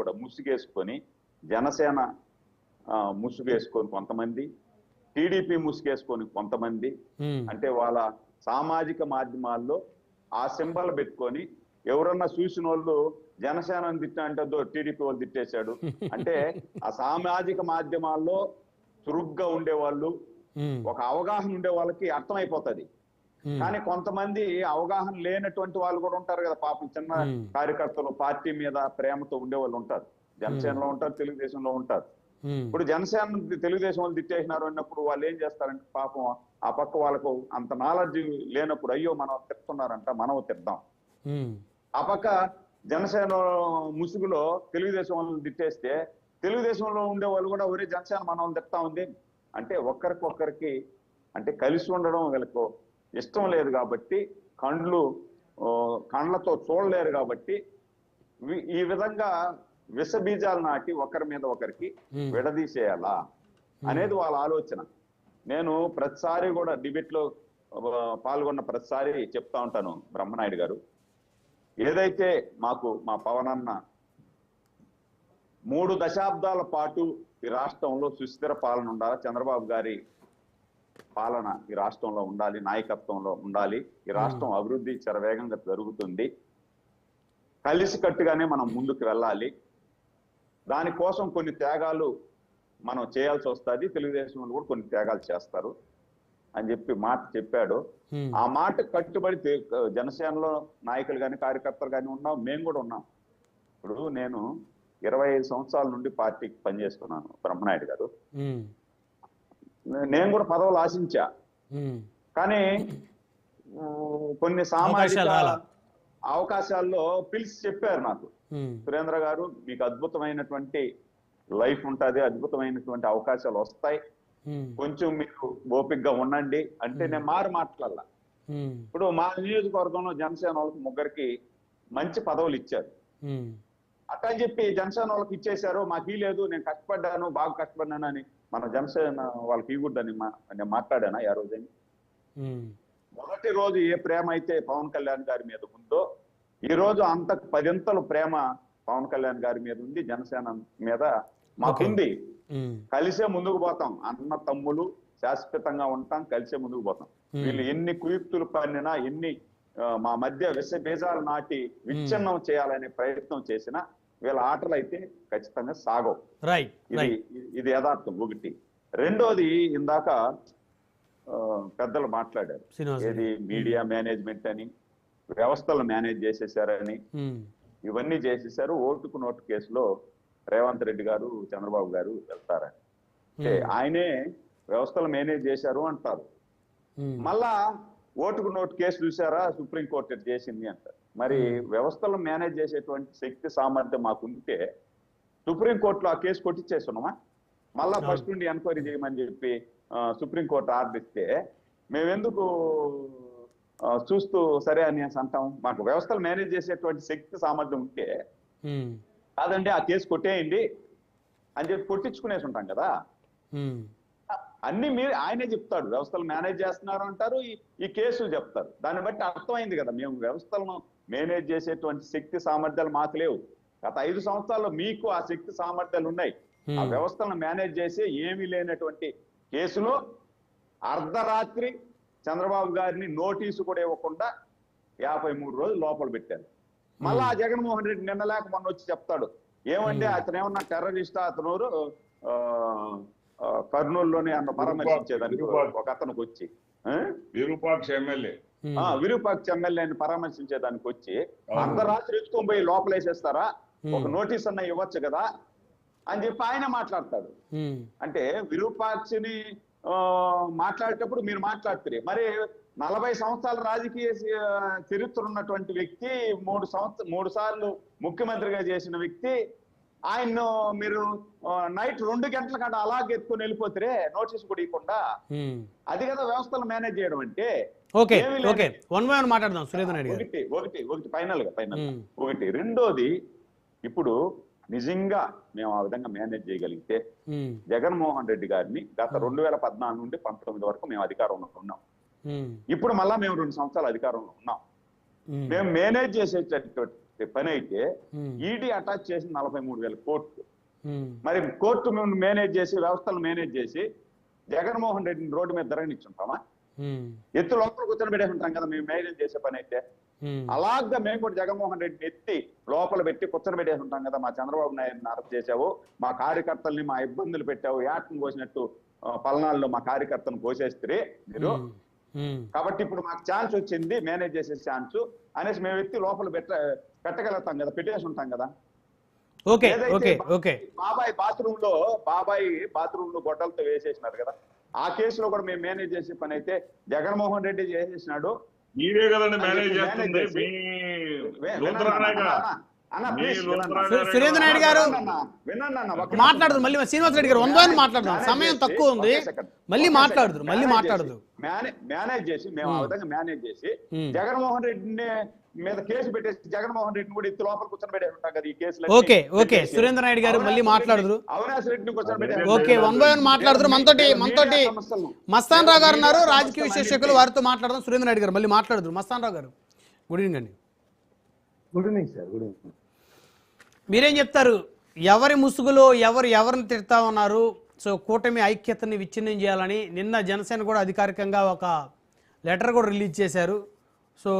కూడా ముసుగేసుకొని, జనసేన ముసుగేసుకొని కొంతమంది, టీడీపీ ముసుగేసుకొని కొంతమంది, అంటే వాళ్ళ సామాజిక మాధ్యమాల్లో ఆ సింబల్ పెట్టుకొని ఎవరన్నా చూసిన వాళ్ళు జనసేనని తిట్టా అంటే టీడీపీ వాళ్ళు తిట్టేశాడు అంటే ఆ సామాజిక మాధ్యమాల్లో చురుగ్గా ఉండేవాళ్ళు, ఒక అవగాహన ఉండే వాళ్ళకి అర్థమైపోతుంది. కానీ కొంతమంది అవగాహన లేనటువంటి వాళ్ళు కూడా ఉంటారు కదా పాపం, చిన్న కార్యకర్తలు, పార్టీ మీద ప్రేమతో ఉండే వాళ్ళు ఉంటారు. జనసేనలో ఉంటారు, తెలుగుదేశంలో ఉంటారు. ఇప్పుడు జనసేన తెలుగుదేశం వాళ్ళు తిట్టేసినారు అన్నప్పుడు వాళ్ళు ఏం చేస్తారంటే పాపం ఆ పక్క వాళ్ళకు అంత నాలెడ్జ్ లేనప్పుడు అయ్యో మనం తిడుతున్నారంట, మనం తిడదాం. ఆ పక్క జనసేన ముసుగులో తెలుగుదేశం వాళ్ళని తిట్టేస్తే తెలుగుదేశంలో ఉండే వాళ్ళు కూడా ఒరే జనసేన మన వాళ్ళని తిడతా ఉంది అంటే ఒక్కరికొక్కరికి అంటే కలిసి ఉండడం వీళ్ళకు ఇష్టం లేదు కాబట్టి, కండ్లతో చూడలేరు కాబట్టి ఈ విధంగా విష బీజాలు నాటి ఒకరి మీద ఒకరికి విడదీసేయాలా అనేది వాళ్ళ ఆలోచన. నేను ప్రతిసారి కూడా డిబేట్ లో పాల్గొన్న ప్రతిసారి చెప్తా ఉంటాను, బ్రహ్మనాయుడు గారు ఏదైతే మాకు మా పవన్ అన్న 3 దశాబ్దాల పాటు ఈ రాష్ట్రంలో సుస్థిర పాలన ఉండాలి, చంద్రబాబు గారి పాలన ఈ రాష్ట్రంలో ఉండాలి, నాయకత్వంలో ఉండాలి, ఈ రాష్ట్రం అభివృద్ధి శరవేగంగా జరుగుతుంది, కలిసికట్టుగానే మనం ముందుకు వెళ్ళాలి, దానికోసం కొన్ని త్యాగాలు మనం చేయాల్సి వస్తుంది, తెలుగుదేశం వాళ్ళు కూడా కొన్ని త్యాగాలు చేస్తారు అని చెప్పి మాట చెప్పాడు. ఆ మాట కట్టుబడి జనసేనలో నాయకులు కానీ కార్యకర్తలు కానీ ఉన్నాం, మేము కూడా ఉన్నాం. ఇప్పుడు నేను 25 సంవత్సరాల నుండి పార్టీకి పనిచేస్తున్నాను బ్రహ్మనాయుడు గారు. నేను కూడా పదవులు ఆశించా, కానీ కొన్ని సామాజిక అవకాశాల్లో పిలిచి చెప్పారు నాకు, సురేంద్ర గారు మీకు అద్భుతమైనటువంటి లైఫ్ ఉంటుంది, అద్భుతమైనటువంటి అవకాశాలు వస్తాయి, కొంచెం మీరు ఓపికగా ఉండండి అంటే నేను మాట్లాడాల. ఇప్పుడు మా నియోజకవర్గంలో జనసేన వాళ్ళకి 3కి మంచి పదవులు ఇచ్చారు. అట్లా అని చెప్పి జనసేన వాళ్ళకి ఇచ్చేశారు, మాకు ఈ లేదు, నేను కష్టపడ్డాను, బాగా కష్టపడ్డాను అని మన జనసేన వాళ్ళకి ఇవ్వద్దని నేను మాట్లాడాను ఆ రోజని. మొదటి రోజు ఏ ప్రేమ అయితే పవన్ కళ్యాణ్ గారి మీద ఉందో ఈ రోజు అంత 10 ప్రేమ పవన్ కళ్యాణ్ గారి మీద ఉంది, జనసేన మీద మాకుంది. కలిసే ముందుకు పోతాం, అన్న తమ్ములు శాశ్వతంగా ఉంటాం, కలిసే ముందుకు పోతాం. వీళ్ళు ఎన్ని కుయుక్తులు పన్నినా, ఎన్ని మా మధ్య విష బీజాలు నాటి విచ్ఛిన్నం చేయాలనే ప్రయత్నం చేసినా వీళ్ళ ఆటలు అయితే ఖచ్చితంగా సాగవు. ఇది యథార్థం. ఒకటి. రెండోది, ఇందాక పెద్దలు మాట్లాడారు, ఏది మీడియా మేనేజ్మెంట్ అని, వ్యవస్థలు మేనేజ్ చేసేసారని, ఇవన్నీ చేసేసారు. ఓటుకు నోటు కేసులో రేవంత్ రెడ్డి గారు, చంద్రబాబు గారు వెళ్తారని అంటే ఆయనే వ్యవస్థలు మేనేజ్ చేశారు అంటారు. మళ్ళా ఓటుకు నోటు కేసు చూసారా, సుప్రీంకోర్టు చేసింది అంటారు. మరి వ్యవస్థలు మేనేజ్ చేసేటువంటి శక్తి సామర్థ్యం మాకుంటే సుప్రీంకోర్టులో ఆ కేసు కొట్టించేస్తున్నామా? మళ్ళా ఫస్ట్ నుండి ఎంక్వైరీ చేయమని చెప్పి సుప్రీంకోర్టు ఆర్డర్ ఇస్తే మేమెందుకు చూస్తూ సరే అని అంటాం? మాకు వ్యవస్థలు మేనేజ్ చేసేటువంటి శక్తి సామర్థ్యం ఉంటే కాదండి ఆ కేసు కొట్టేయండి అని చెప్పి కొట్టించుకునేసి ఉంటాం కదా. అన్ని మీరు ఆయనే చెప్తాడు, వ్యవస్థలు మేనేజ్ చేస్తున్నారు అంటారు, ఈ కేసులు చెప్తారు. దాన్ని బట్టి అర్థమైంది కదా, మేము వ్యవస్థలను మేనేజ్ చేసేటువంటి శక్తి సామర్థ్యాలు మాకు లేవు. గత 5 సంవత్సరాల్లో మీకు ఆ శక్తి సామర్థ్యాలు ఉన్నాయి. ఆ వ్యవస్థలను మేనేజ్ చేసి ఏమీ లేనటువంటి కేసులో అర్ధరాత్రి చంద్రబాబు గారిని నోటీసు కూడా ఇవ్వకుండా 53 రోజులు లోపల పెట్టారు. మళ్ళా జగన్మోహన్ రెడ్డి నిన్న లేక మొన్న వచ్చి చెప్తాడు, ఏమంటే అతను ఏమన్నా టెర్రరిస్టా, అతను కర్నూలులోనే అన్న పరామర్శించేదానికి ఒక అతనికి వచ్చి విరూపాక్ష ఎమ్మెల్యేని పరామర్శించేదానికి వచ్చి అర్ధరాత్రి ఎత్తుకొని పోయి లోపలేసేస్తారా, ఒక నోటీస్ అన్న ఇవ్వచ్చు కదా అని చెప్పి ఆయన మాట్లాడతాడు. అంటే విరూపాక్షని మాట్లాడేటప్పుడు మీరు మాట్లాడుతారు. మరి 40 సంవత్సరాల రాజకీయ చరిత్ర ఉన్నటువంటి వ్యక్తి, 3 సార్లు ముఖ్యమంత్రిగా చేసిన వ్యక్తి, ఆయన్ను మీరు నైట్ 2 గంటల కంటే అలాగే ఎత్తుకొని వెళ్ళిపోతారే నోటీస్ కూడా ఇవ్వకుండా. అది కదా వ్యవస్థలు మేనేజ్ చేయడం అంటే. ఒకటి ఫైనల్ గా ఒకటి. రెండోది, ఇప్పుడు నిజంగా మేము ఆ విధంగా మేనేజ్ చేయగలిగితే జగన్మోహన్ రెడ్డి గారిని గత 2014 నుండి 19 వరకు మేము అధికారంలో ఉన్నాం. ఇప్పుడు మళ్ళా మేము 2 సంవత్సరాలు అధికారంలో ఉన్నాం. మేము మేనేజ్ చేసేటటువంటి పని అయితే ఈడీ అటాచ్ చేసి 43,000 కోట్లు. మరి కోర్టు మేనేజ్ చేసి వ్యవస్థలు మేనేజ్ చేసి జగన్మోహన్ రెడ్డిని రోడ్డు మీద తిరగనిచ్చుంటామా? ఎత్తు లోపల కూర్చొని పెట్టేసి ఉంటాం కదా మేము మేనేజ్ చేసే పని అయితే. అలాగా మేము కూడా జగన్మోహన్ రెడ్డిని ఎత్తి లోపల పెట్టి కూర్చొని పెట్టేసి ఉంటాం కదా. మా చంద్రబాబు నాయుడుని అరెస్ట్ చేసావు, మా కార్యకర్తల్ని మా ఇబ్బందులు పెట్టావు, యాట్ను కోసినట్టు పల్నాడులో మా కార్యకర్తను కోసేస్తే మీరు. కాబట్టి ఇప్పుడు మాకు ఛాన్స్ వచ్చింది మేనేజ్ చేసే ఛాన్స్ అనేసి మేము ఎత్తి లోపల పెట్టగలుగుతాం కదా, పెట్టేసి ఉంటాం కదా. బాబాయ్ బాత్రూమ్ లో గొడ్డలతో వేసేసినారు కదా, ఆ కేసులో కూడా మేము మేనేజ్ చేసే పని అయితే జగన్మోహన్ రెడ్డి చేసేసినాడు. మీరే కదండి మేనేజ్ చేస్తుంది. సురేంద్ర నాయుడు గారు మాట్లాడదు, మళ్ళీ శ్రీనివాస్ రెడ్డి గారు 100 మాట్లాడదాం, సమయం తక్కువ ఉంది, మళ్ళీ మాట్లాడదు. మేనేజ్ చేసి మేము ఆ విధంగా మేనేజ్ చేసి జగన్మోహన్ రెడ్డిని మీద కేసు పెట్టేసి జగన్మోహన్ రెడ్డిని కూడా ఎత్తి లోపల కూర్చొని పెట్టేసి ఉంటాం కదా ఈ కేసులో. ఓకే సురేంద్ర నాయుడు గారు మళ్ళీ మాట్లాడదు. అవినాష్ రెడ్డిని కూర్చొని పెట్టేసి 1 by 1 మాట్లాడదు. మనతోటి మస్తాన్ రావు గారు ఉన్నారు, రాజకీయ విశ్లేషకులు, వారితో మాట్లాడదాం. సురేంద్ర నాయుడు గారు మళ్ళీ మాట్లాడదు. మస్తాన్ రావు గారు గుడ్ ఈవినింగ్ అండి. Good evening sir. Good evening. మీరేం చెప్తారు? ఎవరి ముసుగులో ఎవరిని తిడతా ఉన్నారు? సో కూటమి ఐక్యతని విచ్ఛిన్నం చేయాలని నిన్న జనసేన కూడా అధికారికంగా ఒక లెటర్ కూడా రిలీజ్ చేశారు. సో